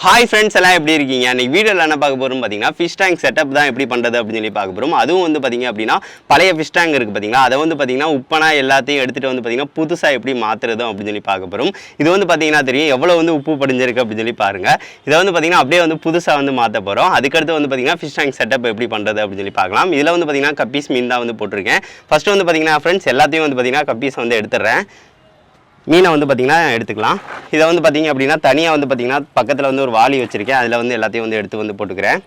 Hi friends எல்லாம் எப்படி இருக்கீங்க? இன்னைக்கு வீடியோவில் என்ன பார்க்க போகிறோம் பார்த்தீங்கன்னா ஃபிஷ் டேங்க் செட்டப் தான் எப்படி பண்ணுறது அப்படின்னு சொல்லி பார்க்க போகிறோம். அதுவும் வந்து பார்த்தீங்க அப்படின்னா பழைய ஃபிஷ் டேங்க் இருக்குது பார்த்தீங்களா, அதை வந்து பார்த்தீங்கன்னா உப்பனா எல்லாத்தையும் எடுத்துகிட்டு வந்து பார்த்தீங்கன்னா புதுசாக எப்படி மாற்றுறது அப்படின்னு சொல்லி பார்க்க போகிறோம். இது வந்து பார்த்தீங்கன்னா தெரியும் எவ்வளோ வந்து உப்பு படிஞ்சிருக்கு அப்படின்னு சொல்லி பாருங்கள். இதை வந்து பார்த்தீங்கன்னா அப்படியே வந்து புதுசாக வந்து மாற்ற போகிறோம். அதுக்கடுத்து வந்து பார்த்தீங்கன்னா ஃபிஷ் டேங்க் செட்டப் எப்படி பண்ணுறது அப்படின்னு சொல்லி பார்க்கலாம். இதில் வந்து பார்த்தீங்கன்னா கப்பீஸ் மீன் தான் வந்து போட்டிருக்கேன். ஃபஸ்ட்டு வந்து பார்த்தீங்கன்னா ஃப்ரெண்ட்ஸ் எல்லாத்தையும் வந்து பார்த்தீங்கன்னா கப்பீஸ் வந்து எடுத்துடுறேன். மீனை வந்து பார்த்திங்கன்னா எடுத்துக்கலாம். இதை வந்து பார்த்திங்க அப்படின்னா தனியாக வந்து பார்த்திங்கன்னா பக்கத்தில் வந்து ஒரு வாளி வச்சுருக்கேன். அதில் வந்து எல்லாத்தையும் வந்து எடுத்து வந்து போட்டுக்கிறேன்.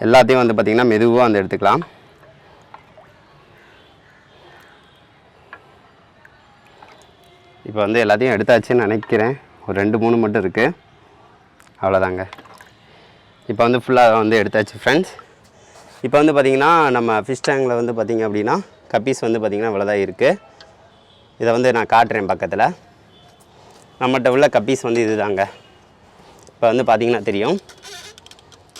எல்லாத்தையும் வந்து பார்த்திங்கன்னா மெதுவாக வந்து எடுத்துக்கலாம். இப்போ வந்து எல்லாத்தையும் எடுத்தாச்சுன்னு நினைக்கிறேன். ஒரு 2-3 மட்டும் இருக்குது, அவ்வளோதாங்க. இப்போ வந்து ஃபுல்லாக வந்து எடுத்தாச்சு ஃப்ரெண்ட்ஸ். இப்போ வந்து பார்த்திங்கன்னா நம்ம ஃபிஷ் டேங்கில் வந்து பார்த்திங்க அப்படின்னா கப்பீஸ் வந்து பார்த்திங்கன்னா இவ்வளோதான் இருக்குது. இதை வந்து நான் காட்டுறேன் பக்கத்தில். நம்மகிட்ட உள்ள கப்பீஸ் வந்து இது தாங்க. இப்போ வந்து பார்த்திங்கன்னா தெரியும்,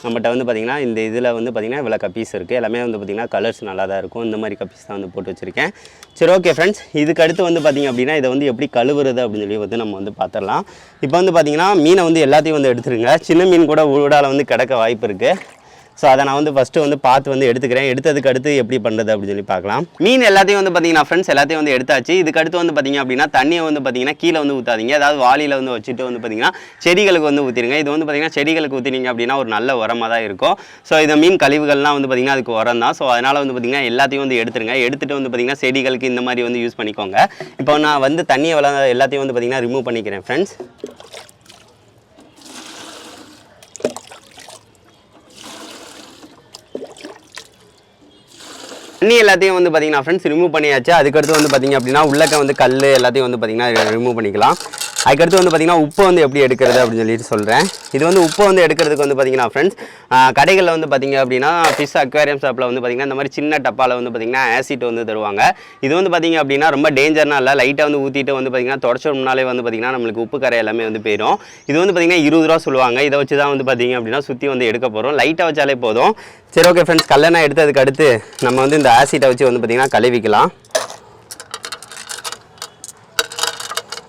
நம்மகிட்ட வந்து பார்த்திங்கன்னா இந்த இதில் வந்து பார்த்திங்கன்னா இவ்வளோ கப்பீஸ் இருக்குது. எல்லாமே வந்து பார்த்திங்கன்னா கலர்ஸ் நல்லா தான் இருக்கும். இந்த மாதிரி கப்பீஸ் தான் வந்து போட்டு வச்சுருக்கேன். சரி, ஓகே ஃப்ரெண்ட்ஸ், இதுக்கு அடுத்து வந்து பார்த்திங்க அப்படின்னா இதை வந்து எப்படி கழுவுறது அப்படின்னு சொல்லி வந்து நம்ம வந்து பார்த்துடலாம். இப்போ வந்து பார்த்திங்கன்னா மீனை வந்து எல்லாத்தையும் வந்து எடுத்துருங்க. சின்ன மீன் கூட ஊடால் வந்து கிடக்க வாய்ப்பு இருக்குது. ஸோ அதை நான் வந்து ஃபஸ்ட்டு வந்து பார்த்து வந்து எடுத்துக்கிறேன். எடுத்ததுக்கு அடுத்து எப்படி பண்ணுறது அப்படின்னு சொல்லி பார்க்கலாம். மீன் எல்லாத்தையும் வந்து பார்த்திங்கன்னா ஃப்ரெண்ட்ஸ் எல்லாத்தையும் வந்து எடுத்தாச்சு. இதுக்கு அடுத்து வந்து பார்த்திங்க அப்படின்னா தண்ணியை வந்து பார்த்திங்கன்னா கீழே வந்து ஊற்றாதீங்க. அதாவது வாளியில் வந்து வச்சுட்டு வந்து பார்த்திங்கன்னா செடிகளுக்கு வந்து ஊற்றிடுங்க. இது வந்து பார்த்திங்கன்னா செடிகளுக்கு ஊற்றினீங்க அப்படின்னா ஒரு நல்ல உரமாக தான் இருக்கும். ஸோ இந்த மீன் கழிவுகள்லாம் வந்து பார்த்திங்கன்னா அதுக்கு உரம் தான். ஸோ அதனால் வந்து பார்த்திங்கன்னா எல்லாத்தையும் வந்து எடுத்துருங்க. எடுத்துகிட்டு வந்து பார்த்திங்கன்னா செடிகளுக்கு இந்த மாதிரி வந்து யூஸ் பண்ணிக்கோங்க. இப்போ நான் வந்து தண்ணியை எல்லாத்தையும் வந்து பார்த்திங்கன்னா ரிமூவ் பண்ணிக்கிறேன் ஃப்ரெண்ட்ஸ். தண்ணி எல்லாத்தையும் வந்து பார்த்திங்கன்னா ஃப்ரெண்ட்ஸ் ரிமூவ் பண்ணியாச்சு. அதுக்கடுத்து வந்து பார்த்திங்க அப்படின்னா உள்ளக்க வந்து கல் எல்லாத்தையும் வந்து பார்த்திங்கன்னா ரிமூவ் பண்ணிக்கலாம். அதுக்கடுத்து வந்து பார்த்திங்கன்னா உப்பு வந்து எப்படி எடுக்கிறது அப்படின்னு சொல்லிட்டு சொல்கிறேன். இது வந்து உப்பு வந்து எடுக்கிறதுக்கு வந்து பார்த்திங்கன்னா ஃப்ரெண்ட்ஸ் கடைகளில் வந்து பார்த்திங்க அப்படின்னா ஃபிஷ் அக்வேரியம் ஷாப்பில் வந்து பார்த்திங்கன்னா இந்த மாதிரி சின்ன டப்பாவில் வந்து பார்த்திங்கன்னா ஆசிட் வந்து தருவாங்க. இது வந்து பார்த்திங்க அப்படின்னா ரொம்ப டேஞ்சர்னா இல்லை, லைட்டாக வந்து ஊற்றிட்டு வந்து பார்த்திங்கன்னா தொடச்சோம்னாலே வந்து பார்த்திங்கன்னா நம்மளுக்கு உப்பு கரை எல்லாமே வந்து போயிடும். இது வந்து பார்த்திங்கன்னா 20 ரூபா சொல்லுவாங்க. இதை வச்சு தான் வந்து பார்த்திங்க அப்படின்னா சுற்றி வந்து எடுக்க போகிறோம். லைட்டாக வச்சாலே போதும். சரி, ஓகே ஃப்ரெண்ட்ஸ், கல்லெண்ணெய் எடுத்ததுக்கு அடுத்து நம்ம வந்து இந்த ஆசிட்டை வச்சு வந்து பார்த்திங்கன்னா கழுவிக்கலாம்.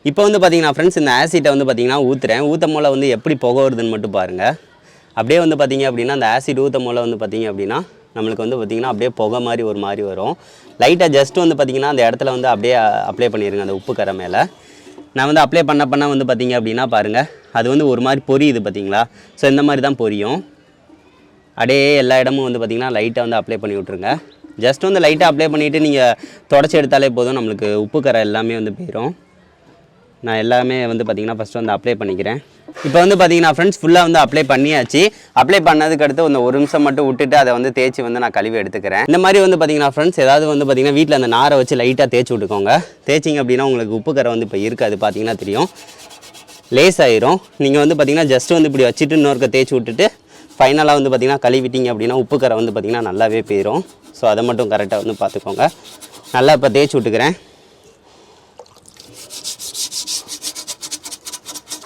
இப்போ வந்து பார்த்திங்கன்னா ஃப்ரெண்ட்ஸ் இந்த ஆசிட்டை வந்து பார்த்திங்கன்னா ஊற்றுறேன். ஊற்றும் போல் வந்து எப்படி புகை வருதுன்னு மட்டும் பாருங்கள். அப்படியே வந்து பார்த்திங்க அப்படின்னா அந்த ஆசிட் ஊற்றும் போல் வந்து பார்த்திங்க அப்படின்னா நம்மளுக்கு வந்து பார்த்திங்கன்னா அப்படியே புகை மாதிரி ஒரு மாதிரி வரும். லைட்டாக ஜஸ்ட்டு வந்து பார்த்திங்கன்னா அந்த இடத்துல வந்து அப்படியே அப்ளை பண்ணிடுங்க அந்த உப்பு கரை மேலே. நான் வந்து அப்ளை பண்ண வந்து பார்த்திங்க அப்படின்னா பாருங்கள், அது வந்து ஒரு மாதிரி பொரியுது பார்த்திங்களா. ஸோ இந்த மாதிரி தான் பொரியும். அப்படியே எல்லா இடமும் வந்து பார்த்திங்கன்னா லைட்டாக வந்து அப்ளை பண்ணி விட்ருங்க. ஜஸ்ட் வந்து லைட்டாக அப்ளை பண்ணிவிட்டு நீங்கள் தொடச்சி எடுத்தாலே போதும், நம்மளுக்கு உப்பு கரை எல்லாமே வந்து போயிடும். நான் எல்லாமே வந்து பார்த்திங்கன்னா ஃபஸ்ட்டு வந்து அப்ளை பண்ணிக்கிறேன். இப்போ வந்து பார்த்திங்கன்னா ஃப்ரெண்ட்ஸ் ஃபுல்லாக வந்து அப்ளை பண்ணியாச்சு. அப்ளை பண்ணதுக்கு அடுத்து ஒரு 1 நிமிஷம் மட்டும் விட்டுட்டு அதை வந்து தேய்ச்சி வந்து நான் கழுவி எடுத்துக்கிறேன். இந்த மாதிரி வந்து பார்த்திங்கன்னா ஃப்ரெண்ட்ஸ் ஏதாவது வந்து பார்த்திங்கன்னா வீட்டில் அந்த நாரை வச்சு லைட்டாக தேய்ச்சி விட்டுக்கோங்க. தேய்ச்சிங்க அப்படின்னா உங்களுக்கு உப்பு கரை வந்து இப்போ இருக்காது, பார்த்திங்கன்னா தெரியும், லேஸ் ஆயிரும். நீங்கள் வந்து பார்த்திங்கன்னா ஜஸ்ட் வந்து இப்படி வச்சுட்டு இன்னொருக்க தேய்ச்சி விட்டுட்டு ஃபைனலாக வந்து பார்த்திங்கன்னா கழுவிட்டிங்க அப்படின்னா உப்பு கரை வந்து பார்த்திங்கன்னா நல்லாவே போயிடும். ஸோ அதை மட்டும் கரெக்டாக வந்து பார்த்துக்கோங்க. நல்லா இப்போ தேய்ச்சி விட்டுக்கிறேன்.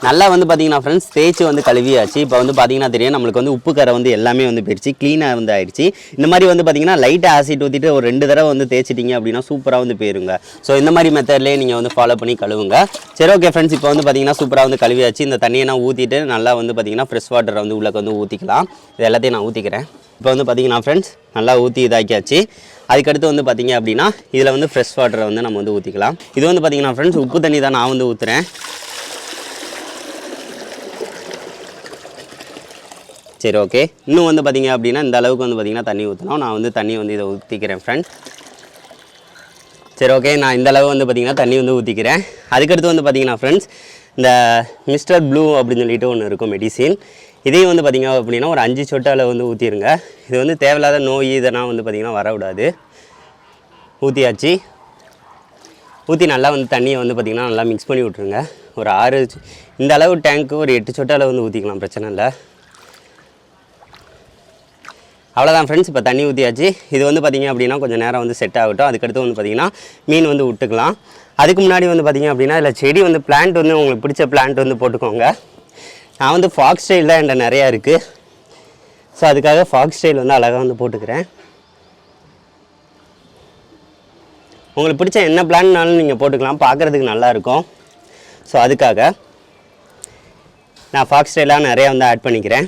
நல்லா வந்து பார்த்திங்கன்னா ஃப்ரெண்ட்ஸ் தேய்ச்சி வந்து கழுவியாச்சு. இப்போ வந்து பார்த்திங்கன்னா தெரியும் நம்மளுக்கு வந்து உப்பு கரை வந்து எல்லாமே வந்து போயிடுச்சு, க்ளீனாக வந்து ஆயிடுச்சு. இந்த மாதிரி வந்து பார்த்திங்கன்னா லைட்டாக ஆசிட் ஊற்றிட்டு ஒரு 2 தடவை வந்து தேய்ச்சிட்டிங்க அப்படின்னா சூப்பராக வந்து போயிருங்க. ஸோ இந்த மாதிரி மெத்தட்லேயே நீங்கள் வந்து ஃபாலோ பண்ணி கழுவுங்க. சரி, ஓகே ஃப்ரெண்ட்ஸ், இப்போ வந்து பார்த்திங்கன்னா சூப்பராக வந்து கழுவியாச்சு. இந்த தண்ணியை நான் ஊற்றிட்டு நல்லா வந்து பார்த்திங்கன்னா ஃப்ரெஷ் வாட்டரை வந்து உள்ளே வந்து ஊற்றிக்கலாம். இது எல்லாத்தையும் நான் ஊற்றிக்கிறேன். இப்போ வந்து பார்த்திங்கன்னா ஃப்ரெண்ட்ஸ் நல்லா ஊற்றி இதாக்கியாச்சு. அதுக்கடுத்து வந்து பார்த்திங்க அப்படின்னா இதில் வந்து ஃப்ரெஷ் வாட்டரை வந்து நம்ம வந்து ஊற்றிக்கலாம். இது வந்து பார்த்திங்கன்னா ஃப்ரெண்ட்ஸ் உப்பு தண்ணி தான் நான் வந்து ஊற்றுறேன். சரி, ஓகே. இன்னும் வந்து பார்த்திங்க அப்படின்னா இந்த அளவுக்கு வந்து பார்த்திங்கன்னா தண்ணி ஊற்றணும். நான் வந்து தண்ணி வந்து இதை ஊற்றிக்கிறேன் ஃப்ரெண்ட்ஸ். சரி, ஓகே, நான் இந்த அளவு வந்து பார்த்திங்கன்னா தண்ணி வந்து ஊற்றிக்கிறேன். அதுக்கடுத்து வந்து பார்த்திங்கன்னா ஃப்ரெண்ட்ஸ் இந்த மிஸ்டர் ப்ளூ அப்படின்னு சொல்லிட்டு ஒன்று இருக்கும் மெடிசின். இதையும் வந்து பார்த்திங்க அப்படின்னா ஒரு 5 சொட்டு அளவு வந்து ஊற்றிடுங்க. இது வந்து தேவையில்லாத நோய் இதெல்லாம் வந்து பார்த்திங்கன்னா வரவிடாது. ஊற்றியாச்சு. ஊற்றி நல்லா வந்து தண்ணியை வந்து பார்த்திங்கன்னா நல்லா மிக்ஸ் பண்ணி விட்ருங்க. ஒரு 6 இந்த அளவு டேங்க்கு ஒரு 8 சொட்டு அளவு வந்து ஊற்றிக்கலாம், பிரச்சனை இல்லை. அவ்வளோதான் ஃப்ரெண்ட்ஸ், இப்போ தண்ணி ஊற்றியாச்சு. இது வந்து பார்த்திங்க அப்படின்னா கொஞ்சம் நேரம் வந்து செட் ஆகட்டும். அதுக்கடுத்து வந்து பார்த்திங்கன்னா மீன் வந்து விட்டுக்கலாம். அதுக்கு முன்னாடி வந்து பார்த்திங்க அப்படின்னா இல்லை செடி வந்து பிளான்ட் வந்து உங்களுக்கு பிடிச்ச பிளான்ட் வந்து போட்டுக்கோங்க. நான் வந்து ஃபாக்ஸ் ஸ்டைல் தான் என்கிட்ட நிறையா இருக்குது. ஸோ அதுக்காக ஃபாக்ஸ் ஸ்டைல் வந்து அழகாக வந்து போட்டுக்கிறேன். உங்களுக்கு பிடிச்ச என்ன பிளான்னாலும் நீங்கள் போட்டுக்கலாம், பார்க்குறதுக்கு நல்லாயிருக்கும். ஸோ அதுக்காக நான் ஃபாக்ஸ்டைலாக நிறையா வந்து ஆட் பண்ணிக்கிறேன்.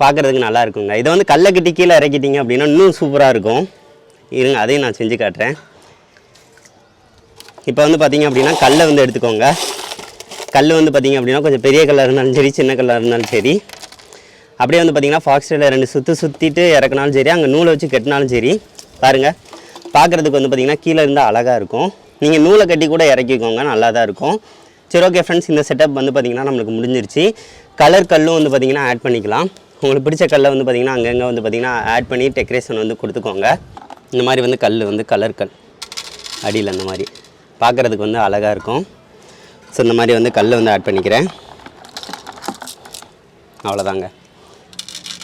பார்க்குறதுக்கு நல்லா இருக்குங்க. இதை வந்து கல்லை கட்டி கீழே இறக்கிட்டீங்க அப்படின்னா இன்னும் சூப்பராக இருக்கும். இருங்க, அதையும் நான் செஞ்சு காட்டுறேன். இப்போ வந்து பார்த்திங்க அப்படின்னா கல்லை வந்து எடுத்துக்கோங்க. கல் வந்து பார்த்திங்க அப்படின்னா கொஞ்சம் பெரிய கல்லாக இருந்தாலும் சரி, சின்ன கல்லாக இருந்தாலும் சரி, அப்படியே வந்து பார்த்திங்கன்னா ஃபாக்ஸ்டைலில் 2 சுற்றிட்டு இறக்குனாலும் சரி, அங்கே நூலை வச்சு கட்டினாலும் சரி, பாருங்கள் பார்க்குறதுக்கு வந்து பார்த்திங்கன்னா கீழே இருந்தால் அழகாக இருக்கும். நீங்கள் நூலை கட்டி கூட இறக்கிக்கோங்க, நல்லா தான் இருக்கும். சரி, ஓகே ஃப்ரெண்ட்ஸ், இந்த செட்டப் வந்து பார்த்திங்கன்னா நம்மளுக்கு முடிஞ்சிருச்சு. கலர் கல்லும் வந்து பார்த்திங்கன்னா ஆட் பண்ணிக்கலாம். உங்களுக்கு பிடிச்ச கல்லை வந்து பார்த்திங்கன்னா அங்கங்கே வந்து பார்த்திங்கன்னா ஆட் பண்ணி டெக்கரேஷன் வந்து கொடுத்துக்கோங்க. இந்த மாதிரி வந்து கல் வந்து கலர் கல் அடியில் அந்த மாதிரி பார்க்குறதுக்கு வந்து அழகாக இருக்கும். ஸோ இந்த மாதிரி வந்து கல் வந்து ஆட் பண்ணிக்கிறேன். அவ்வளோதாங்க,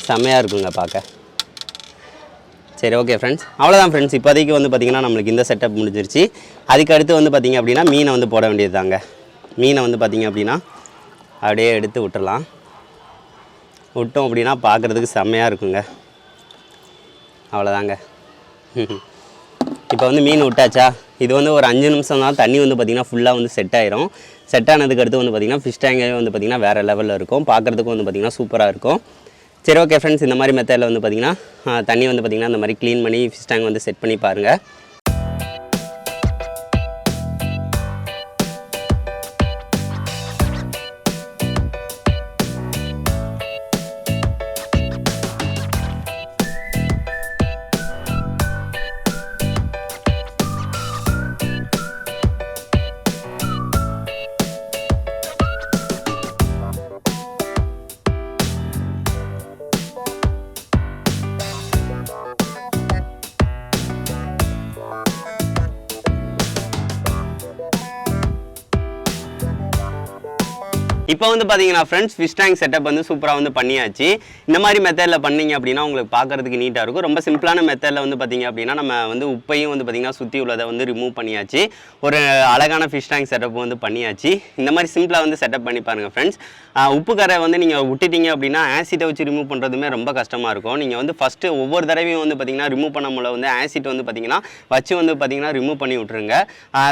செம்மையாக இருக்குங்க பார்க்க. சரி, ஓகே ஃப்ரெண்ட்ஸ், அவ்வளோதான் ஃப்ரெண்ட்ஸ். இப்போதைக்கு வந்து பார்த்திங்கன்னா நம்மளுக்கு இந்த செட்டப் முடிஞ்சிருச்சு. அதுக்கு அடுத்து வந்து பார்த்திங்க அப்படின்னா மீனை வந்து போட வேண்டியது தாங்க. மீனை வந்து பார்த்திங்க அப்படின்னா அப்படியே எடுத்து விட்டுறலாம். விட்டோம் அப்படின்னா பார்க்குறதுக்கு செம்மையாக இருக்குங்க. அவ்வளோதாங்க. இப்போ வந்து மீன் விட்டாச்சா, இது வந்து ஒரு 5 நிமிஷம் தான் தண்ணி வந்து பார்த்திங்கன்னா ஃபுல்லாக வந்து செட் ஆயிரும். செட் ஆனதுக்கு அடுத்து வந்து பார்த்திங்கன்னா ஃபிஷ் டேங்கே வந்து பார்த்திங்கன்னா வேறு லெவலில் இருக்கும். பார்க்குறதுக்கும் வந்து பார்த்திங்கன்னா சூப்பராக இருக்கும். சரி, ஓகே ஃப்ரெண்ட்ஸ், இந்த மாதிரி மெத்தடில் வந்து பார்த்திங்கன்னா தண்ணி வந்து பார்த்திங்கன்னா இந்த மாதிரி க்ளீன் பண்ணி ஃபிஷ் டேங்க் வந்து செட் பண்ணி பாருங்கள். இப்போ வந்து பார்த்தீங்கன்னா ஃப்ரெண்ட்ஸ், ஃபிஷ் டேங்க் செட்டப் வந்து சூப்பராக வந்து பண்ணியாச்சு. இந்த மாதிரி மெத்தடில் பண்ணிங்க அப்படின்னா உங்களுக்கு பார்க்குறதுக்கு நீட்டாக இருக்கும். ரொம்ப சிம்பிளான மெத்தடில் வந்து பார்த்திங்க அப்படின்னா நம்ம வந்து உப்பையும் வந்து பார்த்திங்கன்னா சுற்றி உள்ளதை வந்து ரிமூவ் பண்ணியாச்சு. ஒரு அழகான ஃபிஷ் டேங்க் செட்டப் வந்து பண்ணியாச்சு. இந்த மாதிரி சிம்பிளாக வந்து செட்டப் பண்ணி பாருங்கள் ஃப்ரெண்ட்ஸ். உப்பு கரை வந்து நீங்கள் விட்டுட்டீங்க அப்படின்னா ஆசிட்டை வச்சு ரிமூவ் பண்ணுறதுமே ரொம்ப கஷ்டமாக இருக்கும். நீங்கள் வந்து ஃபஸ்ட்டு ஒவ்வொரு தடவையும் வந்து பார்த்திங்கன்னா ரிமூவ் பண்ண முடியல வந்து ஆசிட் வந்து பார்த்திங்கன்னா வச்சு வந்து பார்த்திங்கன்னா ரிமூவ் பண்ணி விட்ருங்க.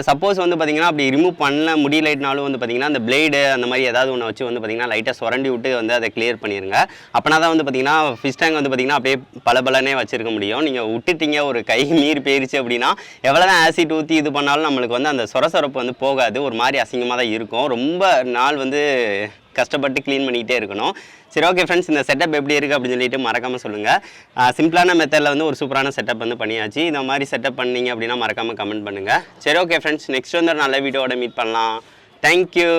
சப்போஸ் வந்து பார்த்திங்கன்னா அப்படி ரிமூவ் பண்ண முடியலைனாலும் வந்து பார்த்திங்கன்னா அந்த பிளேடு அந்த மாதிரி ஏதாவது ஒன்று வச்சு வந்து பார்த்திங்கன்னா லைட்டாக சுரண்டி விட்டு வந்து அதை கிளியர் பண்ணிடுங்க. அப்படின்னா தான் வந்து பார்த்திங்கன்னா ஃபிஷ் டேங்க் வந்து பார்த்திங்கன்னா அப்படியே பலபலனே வச்சுருக்க முடியும். நீங்கள் விட்டுட்டீங்க, ஒரு கை மீறி போயிருச்சு அப்படின்னா எவ்வளோ தான் ஆசிட் ஊற்றி இது பண்ணாலும் நம்மளுக்கு வந்து அந்த சொரசொரப்பு வந்து போகாது. ஒரு மாதிரி அசிங்கமாக தான் இருக்கும். ரொம்ப நாள் வந்து கஷ்டப்பட்டு க்ளீன் பண்ணிக்கிட்டே இருக்கணும். சரி, ஓகே ஃப்ரெண்ட்ஸ், இந்த செட்டப் எப்படி இருக்குது அப்படின்னு சொல்லிட்டு மறக்காமல் சொல்லுங்கள். சிம்பிளான மெத்தடில் வந்து ஒரு சூப்பரான செட்டப் வந்து பண்ணியாச்சு. இந்த மாதிரி செட்டப் பண்ணிங்க அப்படின்னா மறக்காமல் கமெண்ட் பண்ணுங்கள். சரி, ஓகே ஃப்ரெண்ட்ஸ், நெக்ஸ்ட் வந்து ஒரு நல்ல வீடியோட மீட் பண்ணலாம். தேங்க்யூ.